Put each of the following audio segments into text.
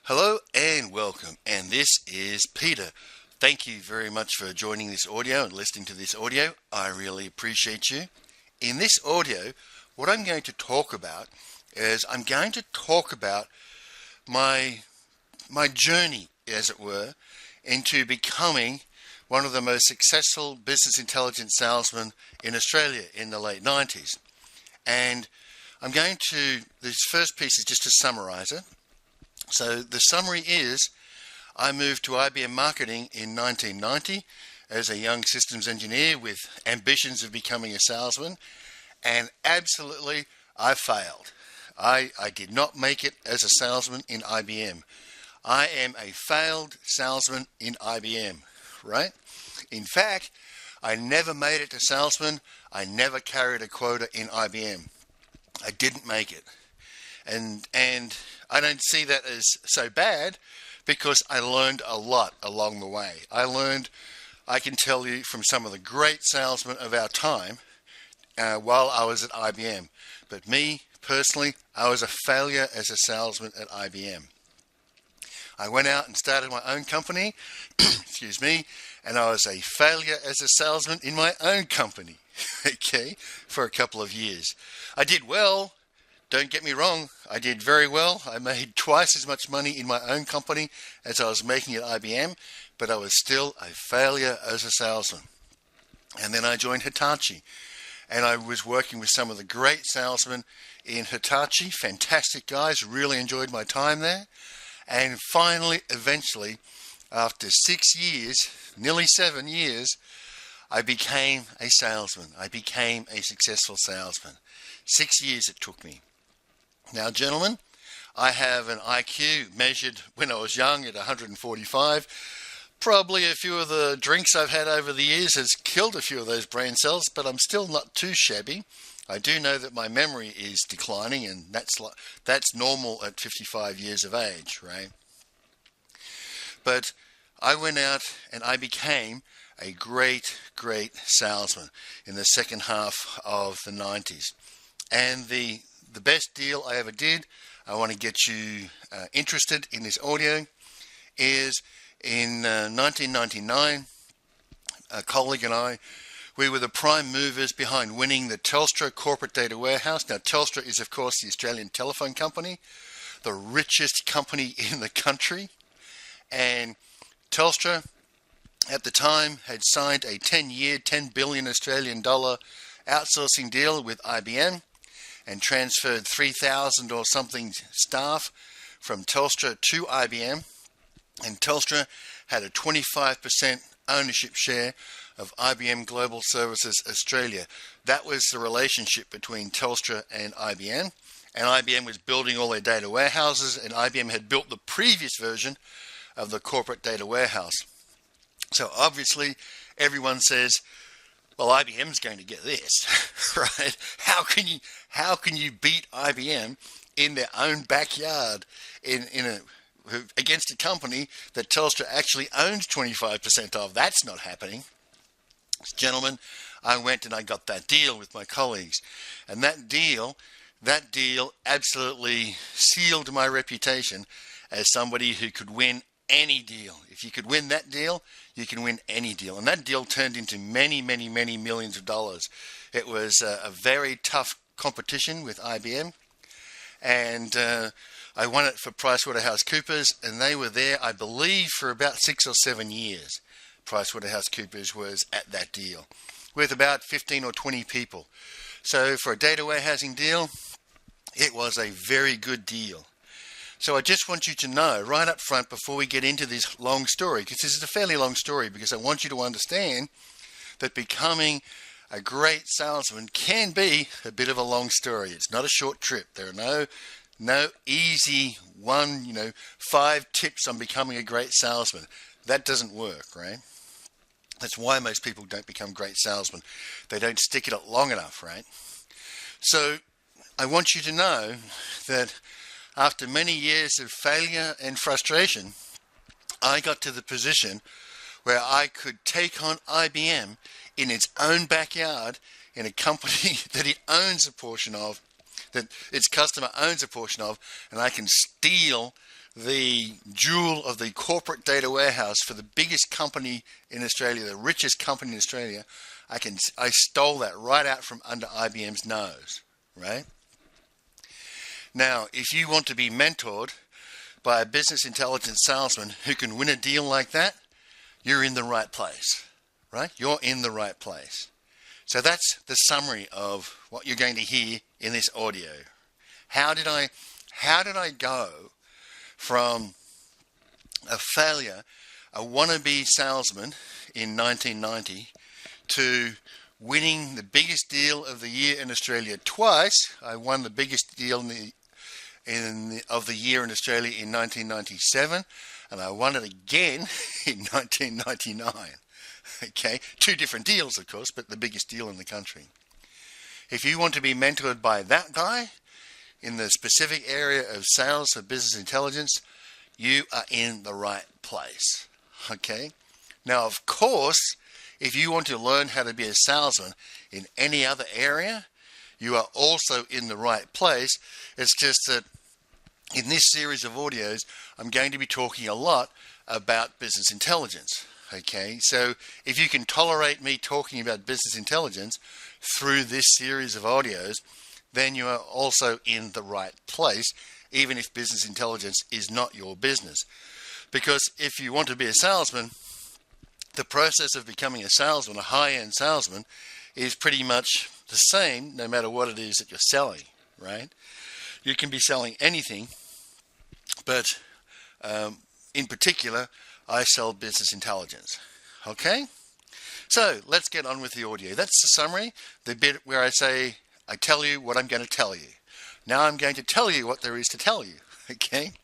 Hello and welcome, and this is Peter. Thank you very much for joining this audio and listening to this audio. I really appreciate you. In this audio, what I'm going to talk about is I'm going to talk about my journey, as it were, into becoming one of the most successful business intelligence salesmen in Australia in the late 90s. And this first piece is just to summarize it. So the summary is, I moved to IBM Marketing in 1990 as a young systems engineer with ambitions of becoming a salesman, and absolutely I failed. I did not make it as a salesman in IBM. I am a failed salesman in IBM, right? In fact, I never made it to salesman. I never carried a quota in IBM. I didn't make it. And I don't see that as so bad because I learned a lot along the way. I can tell you from some of the great salesmen of our time while I was at IBM. But me, personally, I was a failure as a salesman at IBM. I went out and started my own company, excuse me, and I was a failure as a salesman in my own company, okay, for a couple of years. I did well. Don't get me wrong, I did very well. I made twice as much money in my own company as I was making at IBM, but I was still a failure as a salesman. And then I joined Hitachi, and I was working with some of the great salesmen in Hitachi, fantastic guys, really enjoyed my time there. And finally, eventually, after 6 years, nearly 7 years, I became a salesman. I became a successful salesman. 6 years it took me. Now, gentlemen, I have an IQ measured when I was young at 145. Probably a few of the drinks I've had over the years has killed a few of those brain cells, but I'm still not too shabby. I do know that my memory is declining, and that's normal at 55 years of age, right? But I went out and I became a great salesman in the second half of the 90s. And the best deal I ever did, I want to get you interested in this audio, is in 1999, a colleague and I, we were the prime movers behind winning the Telstra Corporate Data Warehouse. Now, Telstra is, of course, the Australian telephone company, the richest company in the country. And Telstra, at the time, had signed a 10-year, 10 billion Australian dollar outsourcing deal with IBM and transferred 3,000 or something staff from Telstra to IBM. And Telstra had a 25% ownership share of IBM Global Services Australia. That was the relationship between Telstra and IBM. And IBM was building all their data warehouses, and IBM had built the previous version of the corporate data warehouse. So obviously, everyone says, well, IBM's going to get this, right? How can you beat IBM in their own backyard against a company that Telstra actually owns 25% of? That's not happening. Gentlemen, I went and I got that deal with my colleagues, and that deal absolutely sealed my reputation as somebody who could win any deal. If you could win that deal, you can win any deal. And that deal turned into many millions of dollars. It was a very tough competition with IBM. And I won it for PricewaterhouseCoopers, and they were there, I believe, for about 6 or 7 years. PricewaterhouseCoopers was at that deal with about 15 or 20 people. So for a data warehousing deal, it was a very good deal. So I just want you to know right up front before we get into this long story, because this is a fairly long story, because I want you to understand that becoming a great salesman can be a bit of a long story. It's not a short trip. There are no easy 5 tips on becoming a great salesman. That doesn't work, right? That's why most people don't become great salesmen. They don't stick it out long enough, right? So I want you to know that after many years of failure and frustration, I got to the position where I could take on IBM in its own backyard in a company that it owns a portion of, that its customer owns a portion of, and I can steal the jewel of the corporate data warehouse for the biggest company in Australia, the richest company in Australia. I stole that right out from under IBM's nose, right? Now, if you want to be mentored by a business intelligence salesman who can win a deal like that, you're in the right place, right? You're in the right place. So that's the summary of what you're going to hear in this audio. How did I go from a failure, a wannabe salesman in 1990, to winning the biggest deal of the year in Australia twice? I won the biggest deal of the year in Australia in 1997, and I won it again in 1999. Okay, two different deals, of course, but the biggest deal in the country. If you want to be mentored by that guy in the specific area of sales or business intelligence, you are in the right place. Okay, now of course, if you want to learn how to be a salesman in any other area, you are also in the right place. It's just that in this series of audios, I'm going to be talking a lot about business intelligence. Okay, so if you can tolerate me talking about business intelligence through this series of audios, then you are also in the right place, even if business intelligence is not your business. Because if you want to be a salesman, the process of becoming a salesman, a high-end salesman, is pretty much the same no matter what it is that you're selling, right? You can be selling anything, but in particular, I sell business intelligence. Okay? So let's get on with the audio. That's the summary, the bit where I tell you what I'm going to tell you. Now I'm going to tell you what there is to tell you. Okay?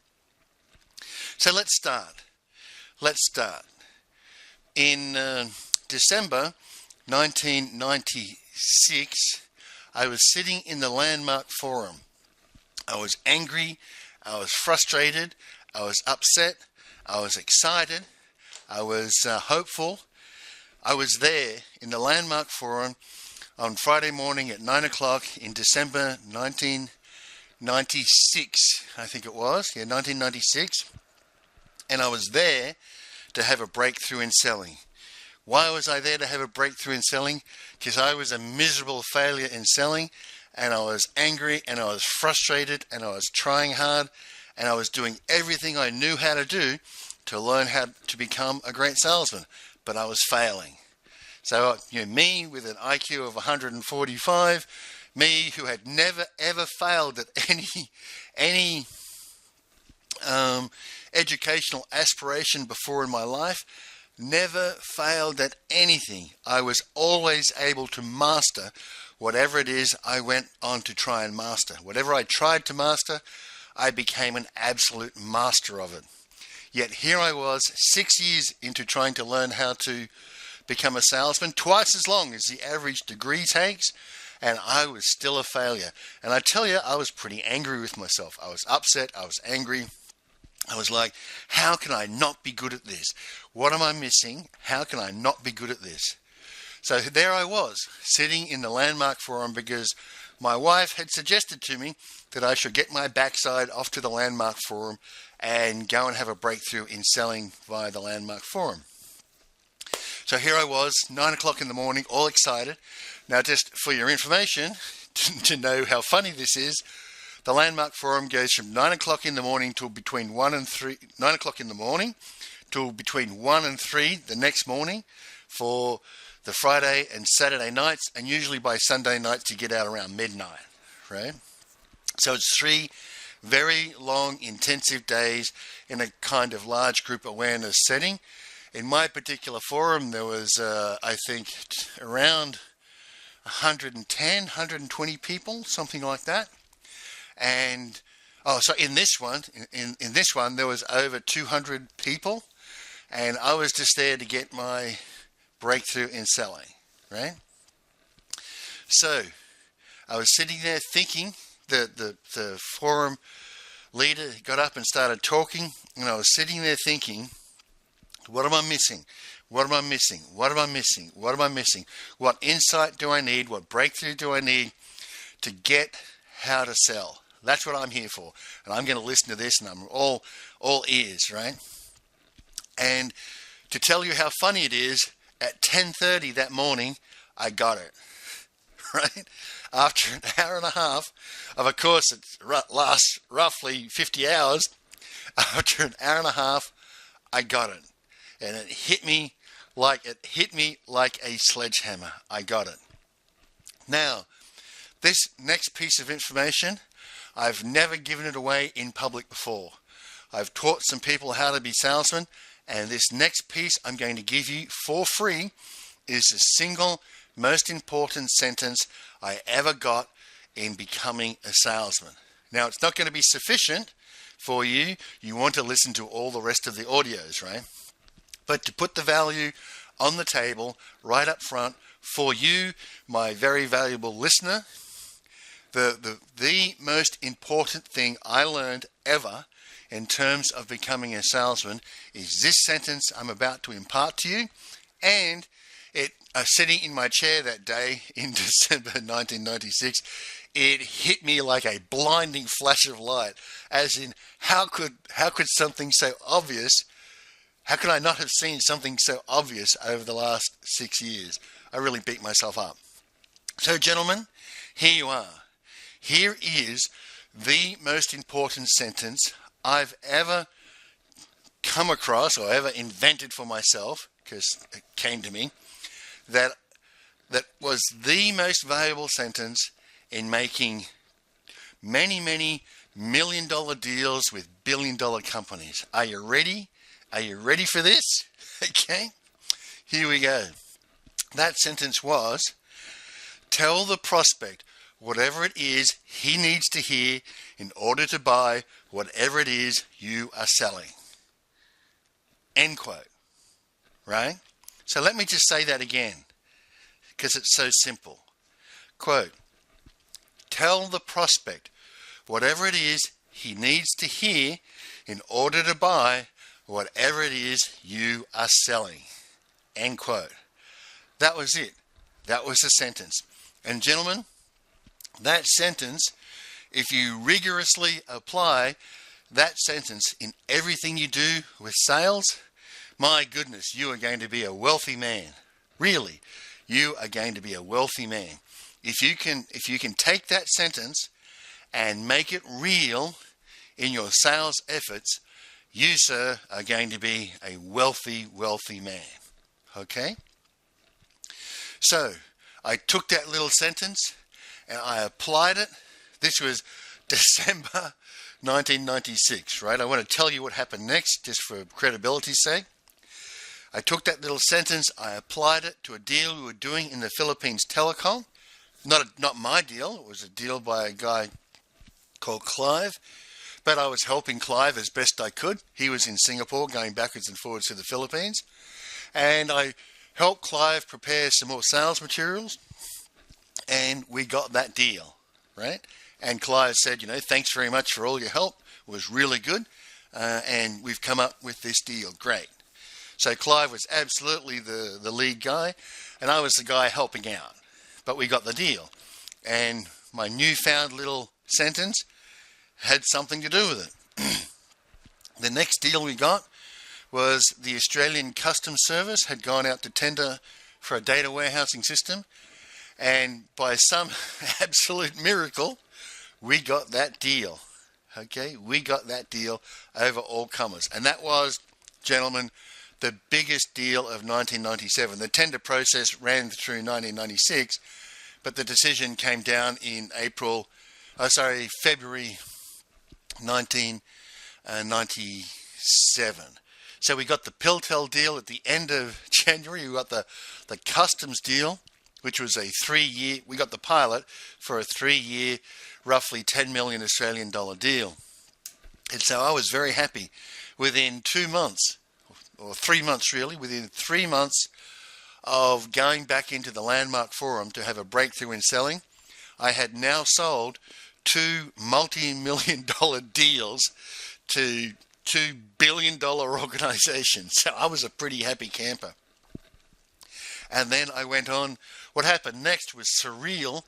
So let's start. In December 1996, I was sitting in the Landmark Forum. I was angry, I was frustrated, I was upset, I was excited, I was hopeful. I was there in the Landmark Forum on Friday morning at 9 o'clock in December 1996, I think it was, 1996. And I was there to have a breakthrough in selling. Why was I there to have a breakthrough in selling? Because I was a miserable failure in selling, and I was angry, and I was frustrated, and I was trying hard, and I was doing everything I knew how to do to learn how to become a great salesman, but I was failing. So, me with an IQ of 145, me who had never ever failed at any educational aspiration before in my life, never failed at anything. I was always able to master whatever it is I went on to try and master. Whatever I tried to master, I became an absolute master of it. Yet here I was, 6 years into trying to learn how to become a salesman, twice as long as the average degree takes, and I was still a failure. And I tell you, I was pretty angry with myself. I was upset, I was angry. I was like, how can I not be good at this? What am I missing? How can I not be good at this? So there I was, sitting in the Landmark Forum because my wife had suggested to me that I should get my backside off to the Landmark Forum and go and have a breakthrough in selling via the Landmark Forum. So here I was, 9 o'clock in the morning, all excited. Now, just for your information, to know how funny this is, the Landmark Forum goes from 9 o'clock in the morning till between 1 and 3, 9 o'clock in the morning till between 1 and 3 the next morning for the Friday and Saturday nights, and usually by Sunday nights you get out around midnight, right? So it's 3 very long, intensive days in a kind of large group awareness setting. In my particular forum, there was, I think, around 110, 120 people, something like that. And so in this one, there was over 200 people, and I was just there to get my breakthrough in selling, right? So I was sitting there thinking. The forum leader got up and started talking, and I was sitting there thinking, what am I missing? What am I missing? What am I missing? What am I missing? What insight do I need? What breakthrough do I need to get how to sell? That's what I'm here for. And I'm going to listen to this, and I'm all all ears, right? And to tell you how funny it is, at 10:30 that morning, I got it, right? After an hour and a half of a course that lasts roughly 50 hours, after an hour and a half, I got it. And it hit me like a sledgehammer. I got it. Now, this next piece of information, I've never given it away in public before. I've taught some people how to be salesmen, and this next piece I'm going to give you for free is the single most important sentence I ever got in becoming a salesman. Now, it's not going to be sufficient for you. You want to listen to all the rest of the audios, right? But to put the value on the table right up front for you, my very valuable listener, the most important thing I learned ever in terms of becoming a salesman is this sentence I'm about to impart to you. And sitting in my chair that day in December 1996, it hit me like a blinding flash of light, as in how could something so obvious, how could I not have seen something so obvious over the last 6 years? I really beat myself up. So gentlemen, here you are. Here is the most important sentence I've ever come across or ever invented for myself, because it came to me, that was the most valuable sentence in making many, many million-dollar deals with billion-dollar companies. Are you ready? Are you ready for this? Okay, here we go. That sentence was, tell the prospect whatever it is he needs to hear in order to buy whatever it is you are selling. End quote. Right? So let me just say that again, because it's so simple. Quote, tell the prospect whatever it is he needs to hear in order to buy whatever it is you are selling. End quote. That was it. That was the sentence. And gentlemen, that sentence, if you rigorously apply that sentence in everything you do with sales, my goodness, you are going to be a wealthy man. Really, you are going to be a wealthy man. If you can take that sentence and make it real in your sales efforts, you, sir, are going to be a wealthy, wealthy man. Okay? So, I took that little sentence and I applied it. This was December 1996, right? I want to tell you what happened next, just for credibility's sake. I took that little sentence, I applied it to a deal we were doing in the Philippines Telecom. Not my deal, it was a deal by a guy called Clive, but I was helping Clive as best I could. He was in Singapore going backwards and forwards to the Philippines, and I helped Clive prepare some more sales materials, and we got that deal, right? And Clive said, thanks very much for all your help, it was really good, and we've come up with this deal, great. So Clive was absolutely the lead guy, and I was the guy helping out. But we got the deal. And my newfound little sentence had something to do with it. The next deal we got was the Australian Customs Service had gone out to tender for a data warehousing system. And by some absolute miracle, we got that deal. Okay, we got that deal over all comers. And that was, gentlemen, the biggest deal of 1997. The tender process ran through 1996, but the decision came down in February 1997. So we got the Piltel deal at the end of January. We got the customs deal, which was a 3-year, we got the pilot for a 3-year, roughly 10 million Australian dollar deal. And so I was very happy. Within 2 months, or 3 months really, within 3 months of going back into the Landmark Forum to have a breakthrough in selling, I had now sold 2 multi-million dollar deals to $2 billion organizations. So I was a pretty happy camper. And then I went on. What happened next was surreal,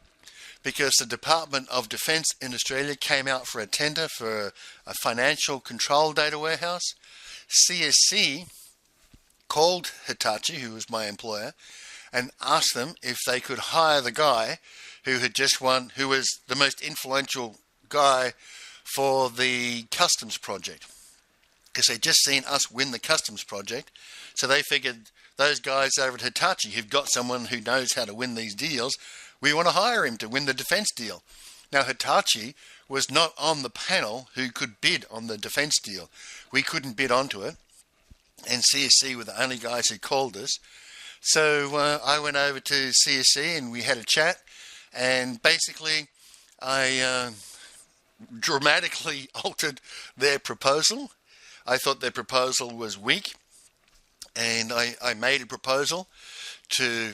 because the Department of Defence in Australia came out for a tender for a financial control data warehouse. CSC called Hitachi, who was my employer, and asked them if they could hire the guy who had just won, who was the most influential guy for the customs project. Because they'd just seen us win the customs project, so they figured those guys over at Hitachi who've got someone who knows how to win these deals, we want to hire him to win the defence deal. Now Hitachi was not on the panel who could bid on the defence deal. We couldn't bid onto it, and CSC were the only guys who called us. So I went over to CSC and we had a chat, and basically I dramatically altered their proposal. I thought their proposal was weak, and I made a proposal to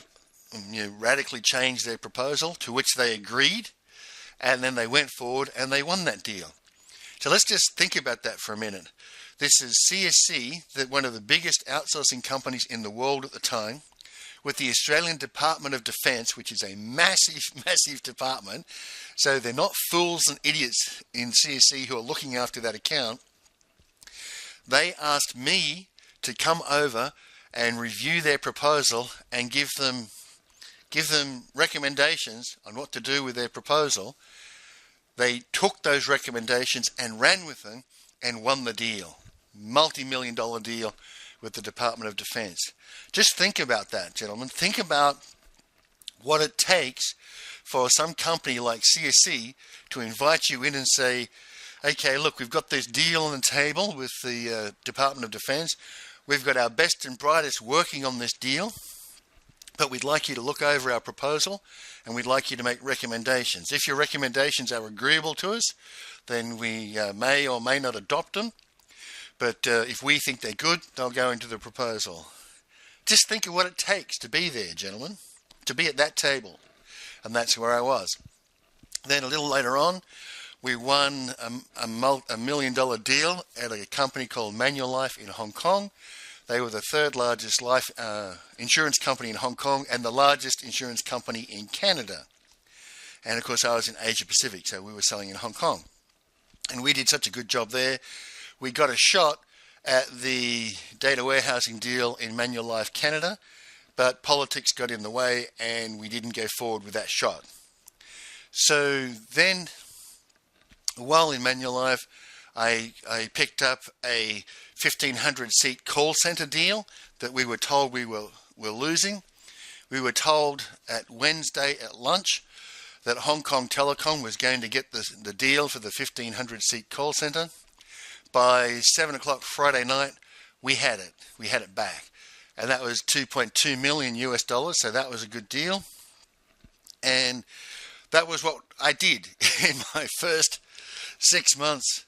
radically change their proposal, to which they agreed, and then they went forward and they won that deal. So let's just think about that for a minute. This is CSC, one of the biggest outsourcing companies in the world at the time, with the Australian Department of Defence, which is a massive, massive department. So they're not fools and idiots in CSC who are looking after that account. They asked me to come over and review their proposal and give them recommendations on what to do with their proposal. They took those recommendations and ran with them and won the deal. Multi-million-dollar deal with the Department of Defence. Just think about that, gentlemen. Think about what it takes for some company like CSC to invite you in and say, okay, look, we've got this deal on the table with the Department of Defence. We've got our best and brightest working on this deal, but we'd like you to look over our proposal and we'd like you to make recommendations. If your recommendations are agreeable to us, then we may or may not adopt them. But if we think they're good, they'll go into the proposal. Just think of what it takes to be there, gentlemen, to be at that table. And that's where I was. Then a little later on, we won a $1 million deal at a company called Manulife in Hong Kong. They were the third largest life insurance company in Hong Kong and the largest insurance company in Canada. And of course, I was in Asia Pacific, so we were selling in Hong Kong. And we did such a good job there. We got a shot at the data warehousing deal in Manulife Canada, but politics got in the way and we didn't go forward with that shot. So then, while in Manulife, I picked up a 1,500 seat call center deal that we were told we were losing. We were told at Wednesday at lunch that Hong Kong Telecom was going to get the deal for the 1,500 seat call center. By 7 o'clock Friday night, we had it. We had it back. And that was $2.2 million US, so that was a good deal. And that was what I did in my first 6 months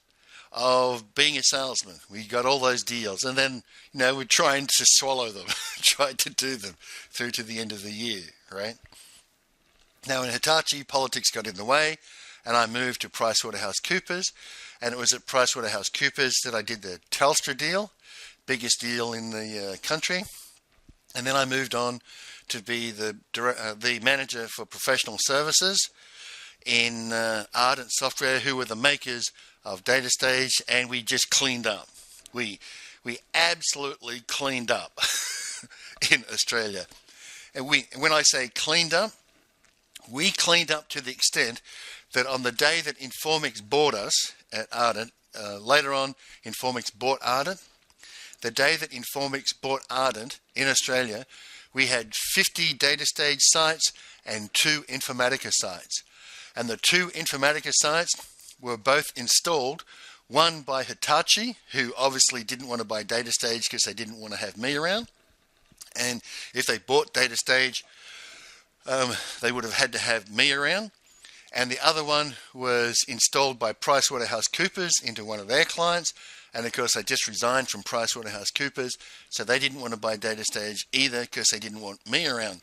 of being a salesman. We got all those deals, and then, we're trying to swallow them, tried to do them through to the end of the year, right? Now in Hitachi, politics got in the way, and I moved to PricewaterhouseCoopers, and it was at PricewaterhouseCoopers that I did the Telstra deal, biggest deal in the country. And then I moved on to be the manager for professional services in Ardent Software, who were the makers of DataStage, and we just cleaned up. We absolutely cleaned up in Australia. And when I say cleaned up, we cleaned up to the extent that on the day that Informix bought us at Ardent, later on Informix bought Ardent, the day that Informix bought Ardent in Australia, we had 50 DataStage sites and 2 Informatica sites. And the 2 Informatica sites were both installed, one by Hitachi, who obviously didn't want to buy DataStage because they didn't want to have me around. And if they bought DataStage, they would have had to have me around. And the other one was installed by PricewaterhouseCoopers into one of their clients. And of course, I just resigned from PricewaterhouseCoopers, so they didn't want to buy DataStage either because they didn't want me around.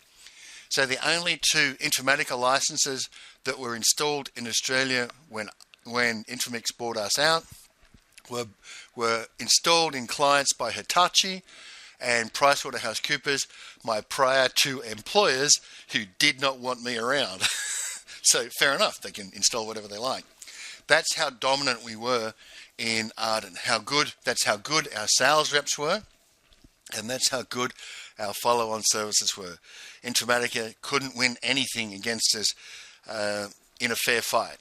So the only 2 Informatica licenses that were installed in Australia when Informix bought us out were installed in clients by Hitachi and PricewaterhouseCoopers, my prior 2 employers who did not want me around. So fair enough, they can install whatever they like. That's how dominant we were in Ardent. That's how good our sales reps were, and that's how good our follow-on services were. Informatica couldn't win anything against us in a fair fight.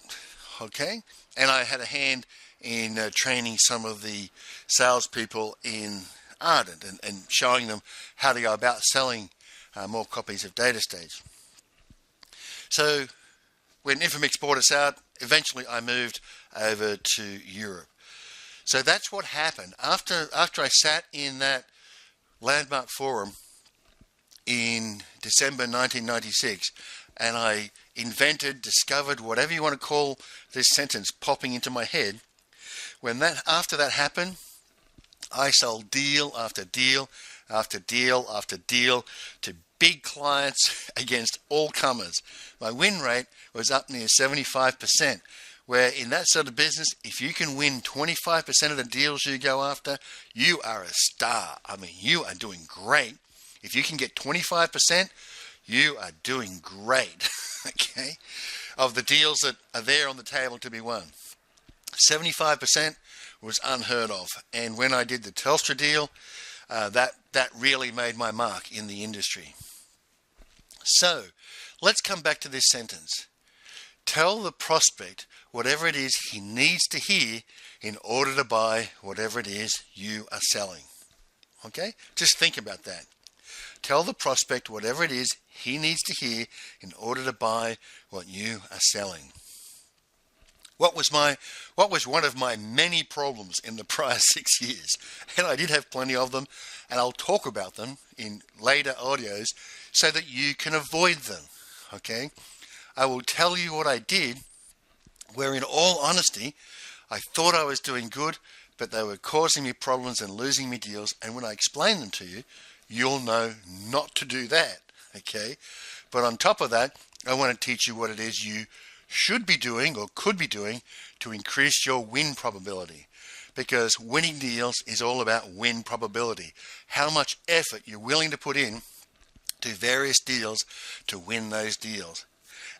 Okay, and I had a hand in training some of the salespeople in Ardent and showing them how to go about selling more copies of DataStage. So when Infomix bought us out, eventually I moved over to Europe. So that's what happened. After I sat in that landmark forum in December 1996, and I discovered, whatever you want to call this sentence popping into my head, after that happened, I sold deal after deal after deal after deal to big clients against all comers. My win rate was up near 75%, where in that sort of business, if you can win 25% of the deals you go after, you are a star. I mean, you are doing great. If you can get 25%, you are doing great, okay, of the deals that are there on the table to be won. 75% was unheard of. And when I did the Telstra deal, that really made my mark in the industry. So let's come back to this sentence. Tell the prospect whatever it is he needs to hear in order to buy whatever it is you are selling. Okay? Just think about that. Tell the prospect whatever it is he needs to hear in order to buy what you are selling. What was one of my many problems in the prior 6 years? And I did have plenty of them, and I'll talk about them in later audios so that you can avoid them. Okay? I will tell you what I did, where in all honesty, I thought I was doing good, but they were causing me problems and losing me deals. And when I explain them to you, you'll know not to do that. Okay? But on top of that, I want to teach you what it is you should be doing or could be doing to increase your win probability. Because winning deals is all about win probability. How much effort you're willing to put in to various deals to win those deals.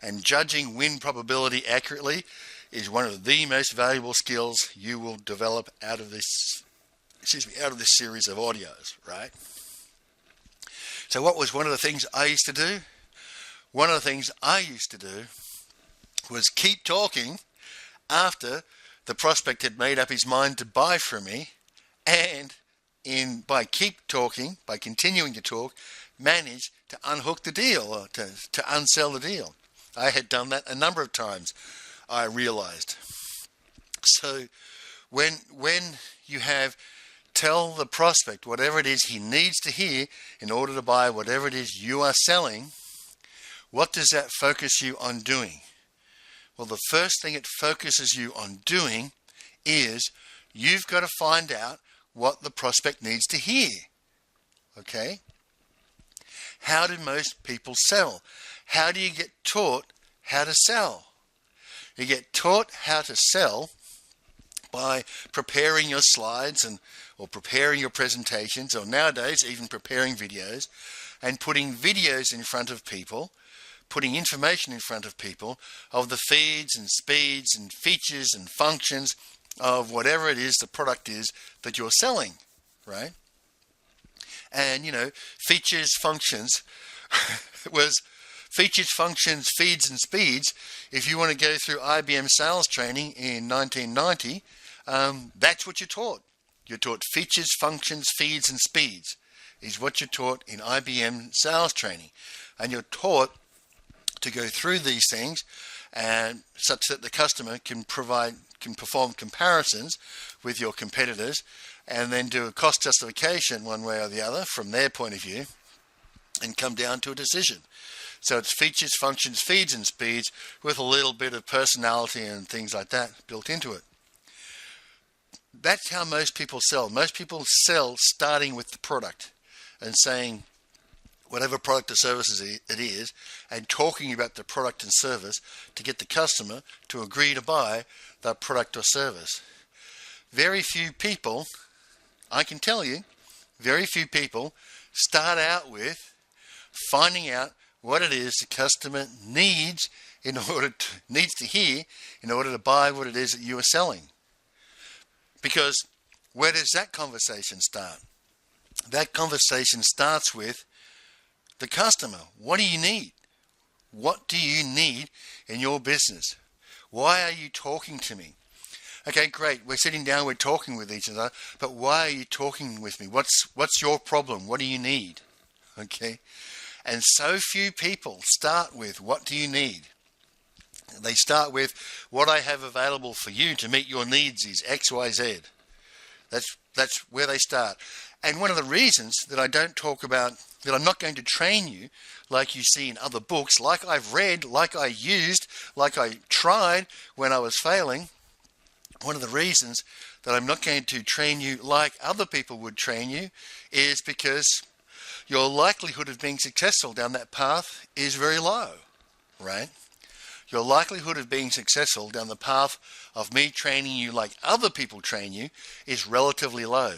And judging win probability accurately is one of the most valuable skills you will develop out of this series of audios, right? So what was one of the things I used to do? One of the things I used to do was keep talking after the prospect had made up his mind to buy from me, and by continuing to talk, manage to unhook the deal or to unsell the deal. I had done that a number of times, I realized. So when you have tell the prospect whatever it is he needs to hear in order to buy whatever it is you are selling, what does that focus you on doing? Well, the first thing it focuses you on doing is you've got to find out what the prospect needs to hear. Okay? How do most people sell? How do you get taught how to sell? You get taught how to sell by preparing your slides or preparing your presentations, or nowadays even preparing videos and putting videos in front of people, putting information in front of people of the feeds and speeds and features and functions of whatever it is the product is that you're selling, right? And, features, functions was features, functions, feeds and speeds. If you want to go through IBM sales training in 1990, that's what you're taught. You're taught features, functions, feeds and speeds is what you're taught in IBM sales training. And you're taught to go through these things and such that the customer can perform comparisons with your competitors and then do a cost justification one way or the other from their point of view and come down to a decision. So it's features, functions, feeds and speeds with a little bit of personality and things like that built into it. That's how most people sell. Most people sell starting with the product and saying whatever product or service it is, and talking about the product and service to get the customer to agree to buy that product or service. Very few people, I can tell you, very few people start out with finding out what it is the customer needs needs to hear in order to buy what it is that you are selling. Because where does that conversation start? That conversation starts with the customer. What do you need? What do you need in your business? Why are you talking to me? Okay, great. We're sitting down, we're talking with each other, but why are you talking with me? What's your problem? What do you need? Okay? And so few people start with, what do you need? They start with, what I have available for you to meet your needs is X, Y, Z. That's where they start. And one of the reasons that I don't talk about, that I'm not going to train you like you see in other books, like I've read, like I used, like I tried when I was failing, one of the reasons that I'm not going to train you like other people would train you is because your likelihood of being successful down that path is very low, right? Your likelihood of being successful down the path of me training you like other people train you is relatively low.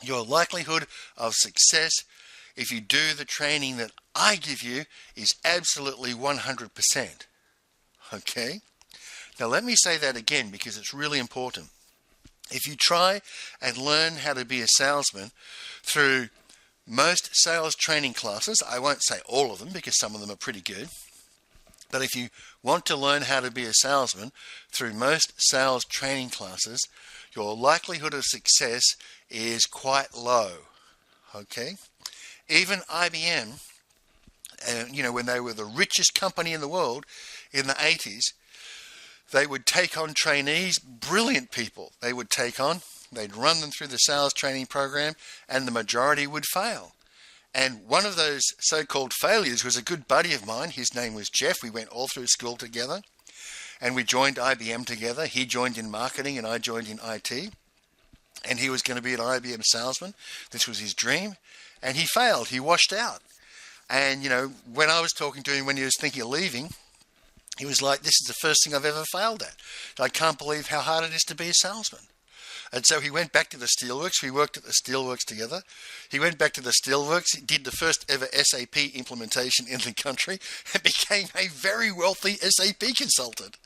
Your likelihood of success if you do the training that I give you is absolutely 100%. Okay? Now let me say that again because it's really important. If you try and learn how to be a salesman through most sales training classes, I won't say all of them because some of them are pretty good, but if you want to learn how to be a salesman through most sales training classes, your likelihood of success is quite low. Okay? Even IBM, when they were the richest company in the world in the 80s, they would take on trainees, brilliant people they would take on. They'd run them through the sales training program and the majority would fail. And one of those so-called failures was a good buddy of mine. His name was Jeff. We went all through school together and we joined IBM together. He joined in marketing and I joined in IT. And he was going to be an IBM salesman. This was his dream. And he failed. He washed out. And, when I was talking to him when he was thinking of leaving, he was like, this is the first thing I've ever failed at. I can't believe how hard it is to be a salesman. And so he went back to the steelworks. We worked at the steelworks together. He went back to the steelworks, did the first ever SAP implementation in the country, and became a very wealthy SAP consultant.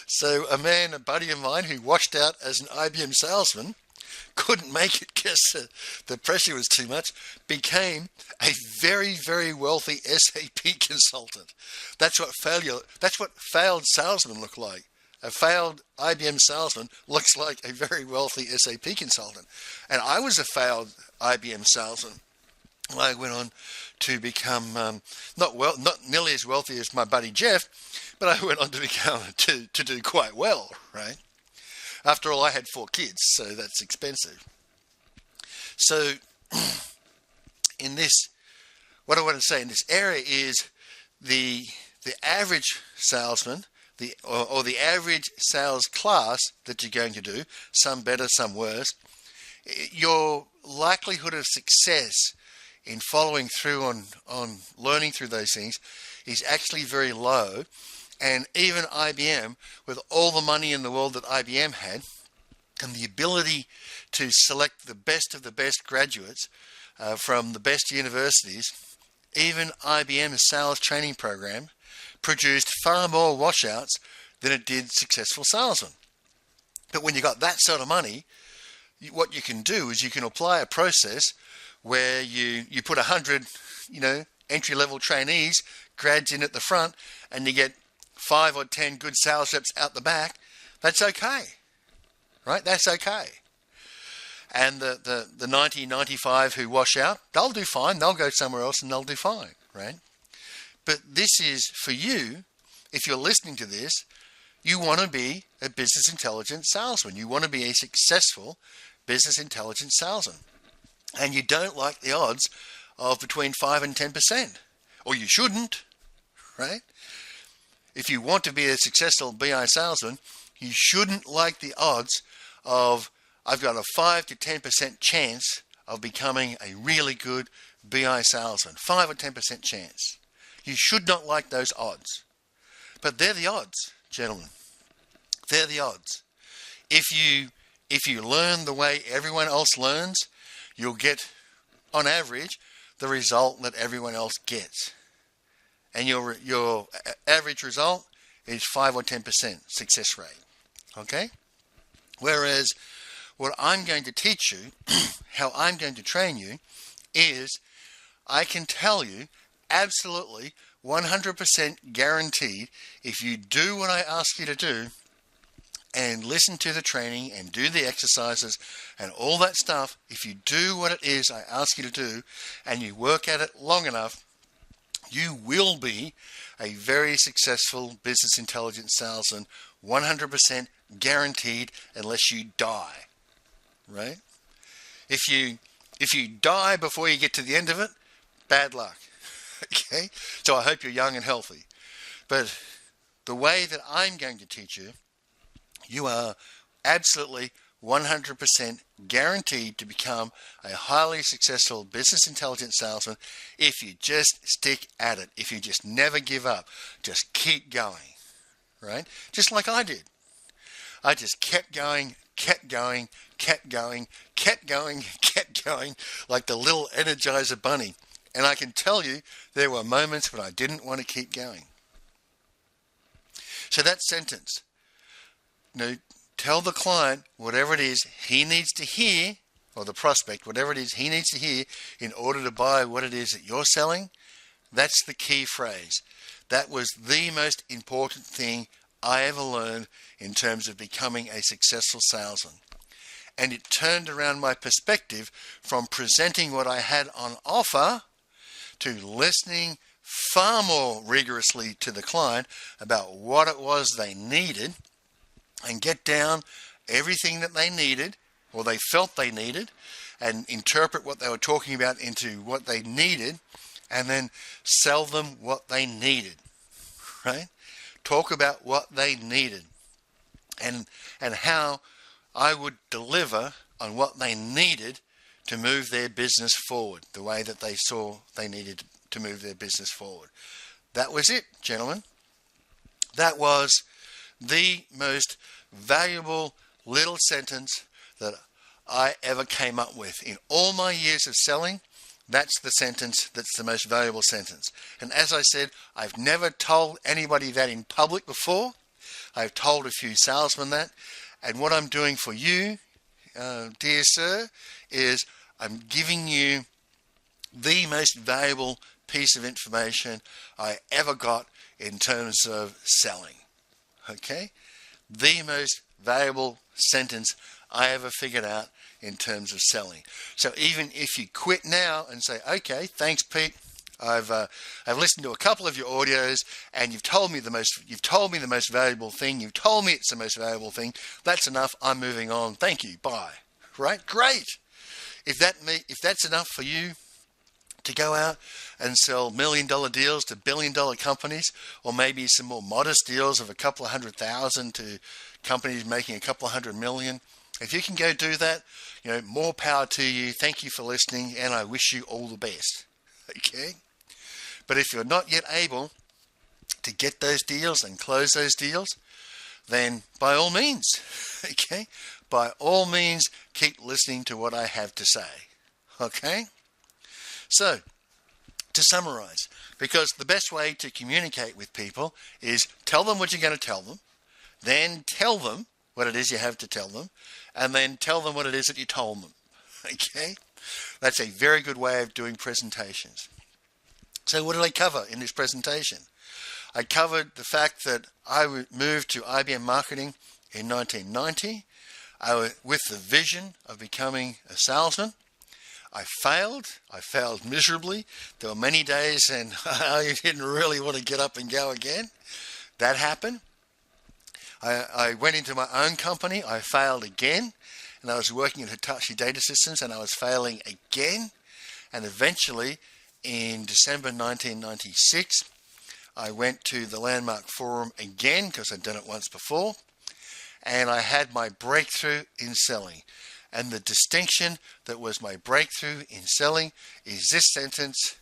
So a buddy of mine who washed out as an IBM salesman, couldn't make it because the pressure was too much, became a very, very wealthy SAP consultant. That's what failed salesmen look like. A failed IBM salesman looks like a very wealthy SAP consultant. And I was a failed IBM salesman. I went on to become not nearly as wealthy as my buddy Jeff, but I went on to become to do quite well, right? After all, I had 4 kids, so that's expensive. So what I want to say in this area is the average salesman, or the average sales class that you're going to do, some better, some worse, your likelihood of success in following through on learning through those things is actually very low. And even IBM, with all the money in the world that IBM had, and the ability to select the best of the best graduates from the best universities, even IBM's sales training program produced far more washouts than it did successful salesmen. But when you got that sort of money, what you can do is you can apply a process where you put 100, entry-level trainees, grads in at the front, and you get 5 or 10 good sales reps out the back. That's okay, right? That's okay. And the 90, 95 who wash out, they'll do fine. They'll go somewhere else and they'll do fine, right? But this is for you, if you're listening to this, you want to be a business intelligence salesman. You want to be a successful business intelligence salesman. And you don't like the odds of between 5 and 10%. Or you shouldn't, right? If you want to be a successful BI salesman, you shouldn't like the odds of, I've got a 5 to 10% chance of becoming a really good BI salesman. 5 or 10% chance. You should not like those odds. But they're the odds, gentlemen. They're the odds. If you learn the way everyone else learns, you'll get, on average, the result that everyone else gets. And your average result is 5 or 10% success rate. Okay? Whereas what I'm going to teach you, how I'm going to train you, is I can tell you absolutely 100% guaranteed, if you do what I ask you to do and listen to the training and do the exercises and all that stuff, if you do what it is I ask you to do and you work at it long enough, you will be a very successful business intelligence salesman, 100% guaranteed, unless you die, right? If you die before you get to the end of it, bad luck. Okay? So I hope you're young and healthy. But the way that I'm going to teach you, you are absolutely 100% guaranteed to become a highly successful business intelligence salesman if you just stick at it, if you just never give up, just keep going, right? Just like I did. I just kept going, kept going, kept going, kept going, kept going, like the little Energizer bunny. And I can tell you, there were moments when I didn't want to keep going. So that sentence, tell the client whatever it is he needs to hear, or the prospect, whatever it is he needs to hear in order to buy what it is that you're selling. That's the key phrase. That was the most important thing I ever learned in terms of becoming a successful salesman. And it turned around my perspective from presenting what I had on offer to listening far more rigorously to the client about what it was they needed and get down everything that they needed or they felt they needed and interpret what they were talking about into what they needed and then sell them what they needed, right? Talk about what they needed and how I would deliver on what they needed to move their business forward, the way that they saw they needed to move their business forward. That was it, gentlemen. That was the most valuable little sentence that I ever came up with. In all my years of selling, that's the sentence that's the most valuable sentence. And as I said, I've never told anybody that in public before. I've told a few salesmen that. And what I'm doing for you, dear sir, is I'm giving you the most valuable piece of information I ever got in terms of selling. Okay? The most valuable sentence I ever figured out in terms of selling. So even if you quit now and say, okay, thanks Pete, I've listened to a couple of your audios and you've told me the most valuable thing. You've told me it's the most valuable thing. That's enough. I'm moving on. Thank you. Bye. Right? Great. If that's enough for you to go out and sell $1 million deals to $1 billion companies, or maybe some more modest deals of a couple of 100,000 to companies making a couple of 100 million. If you can go do that, more power to you. Thank you for listening, and I wish you all the best. Okay? But if you're not yet able to get those deals and close those deals, then by all means, okay? By all means, keep listening to what I have to say. Okay? So, to summarize, because the best way to communicate with people is tell them what you're going to tell them, then tell them what it is you have to tell them, and then tell them what it is that you told them. Okay? That's a very good way of doing presentations. So what did I cover in this presentation? I covered the fact that I moved to IBM Marketing in 1990 with the vision of becoming a salesman. I failed miserably. There were many days and I didn't really want to get up and go again. That happened. I went into my own company. I failed again. And I was working at Hitachi Data Systems and I was failing again. And eventually, in December 1996, I went to the Landmark Forum again because I'd done it once before. And I had my breakthrough in selling. And the distinction that was my breakthrough in selling is this sentence: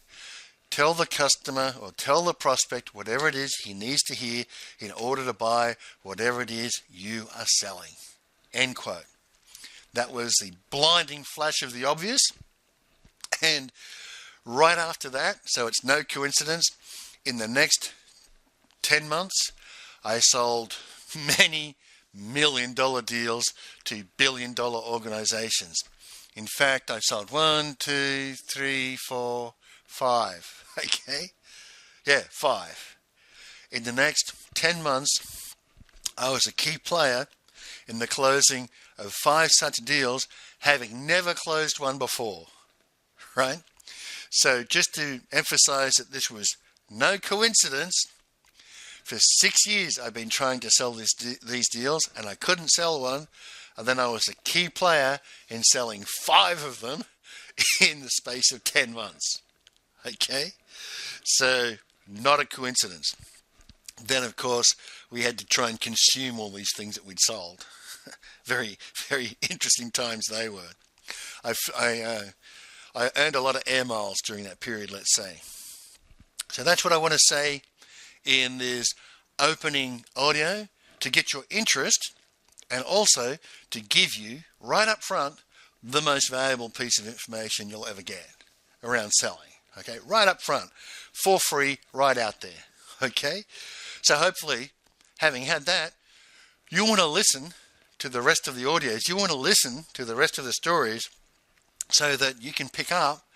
tell the customer or tell the prospect whatever it is he needs to hear in order to buy whatever it is you are selling. End quote. That was the blinding flash of the obvious. And right after that, so it's no coincidence, in the next 10 months, I sold many $1 million deals to $1 billion organizations. In fact, I sold 1, 2, 3, 4, 5. Okay? Yeah, 5. In the next 10 months, I was a key player in the closing of 5 such deals, having never closed one before. Right? So just to emphasize that this was no coincidence, for 6 years I've been trying to sell these deals and I couldn't sell one, and then I was a key player in selling 5 of them in the space of 10 months. Okay? So not a coincidence. Then of course we had to try and consume all these things that we'd sold. Very, very interesting times they were. I earned a lot of air miles during that period, let's say. So that's what I want to say in this opening audio, to get your interest and also to give you right up front the most valuable piece of information you'll ever get around selling. Okay, right up front, for free, right out there. Okay, so hopefully, having had that, you want to listen to the rest of the audios, you want to listen to the rest of the stories, so that you can pick up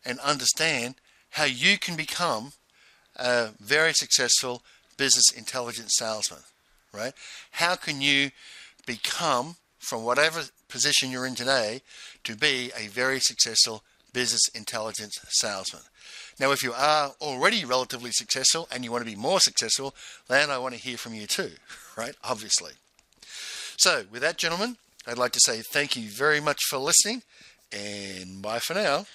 and understand how you can become a very successful business intelligence salesman, right? How can you become, from whatever position you're in today, to be a very successful business intelligence salesman? Now, if you are already relatively successful and you want to be more successful, then I want to hear from you too, right? Obviously. So, with that, gentlemen, I'd like to say thank you very much for listening, and bye for now.